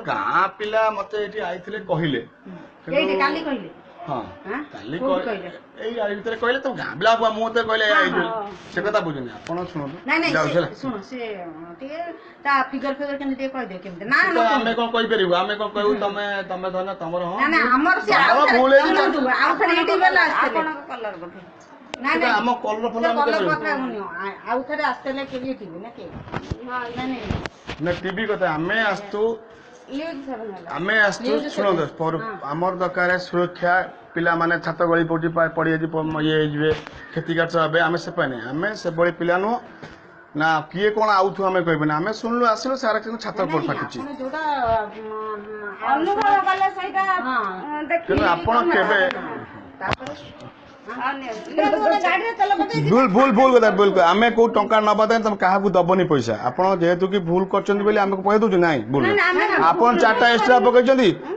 गाँ पिला मत ये आईଥିଲେ कहले हाँ कहले तो गाँ पिला मुझे कहले से कथा बुझुनी आप शुणु फिगर फिगर केमती कह दियो केमती ना आमे कोन कहि परिबो आमे कोन कहू तमे तमे धन तमरो ना ना हमर से भूल आ थरे एटी बेला आस्ते कलर बोथे ना ना हम कलर फल हम कलर पका हुनियो आ थरे आस्ते ले के टीवी ना के हां नहीं ना टीवी कथा आमे आस्तु आमे आस्तु सुनो दस पर हमर दरकार सुरक्षा पिला माने छात्र गली पड़ी पड़ी ये जे खेती कार्य हबे आमे से पाने आमे से बड़ी पिला नो ना किए कोन आउथु हमें कहबे हमें सुनलु आसिलो सारा छात्र पर फाटुची जोटा अनुभव कले सहीटा देखि आपण केबे भूल कथा भूल आमे को टंका न बताए तुम क्या दबनी पैसा आप जेहेतु कि भूल कर कह दौ ना भूल आप 4टा एक्सट्रा पकड़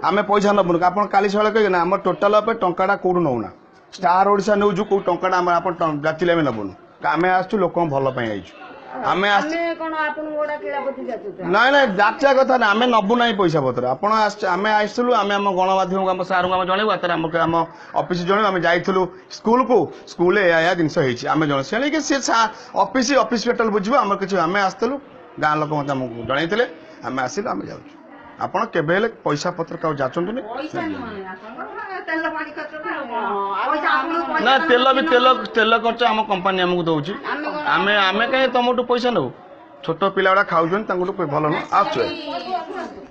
आम पैसा नबुन आप काली सकाल कह आम टोटाल टाटा कौटू नौना स्टार ओडिशा न्यूज को टाटा जाचिले नबुन आम आसु लोक भल आईचु आमे ना ना जाचा कथा ना आमे नबु ना पैसा पत्र आपण आमे आसलु आमे आम गणमाध्यम आम सार को जनइबू आम ऑफिस जनइबू आम जाइलु स्कूल को स्कूल या जिनस आम जन से ऑफिस ऑफिस पेट्रोल बुझे आम कि आम आसलु गाँ लोक मत आमको जनइले आम आसिलु आम जाऊँ आपण केबे पैसा पत्र का जाचंतु ना तेल भी तेल खर्च आम कंपनी आमको दौची आमे आमे कहीं तुम पैसा नौ छोट पिला खाऊ भल न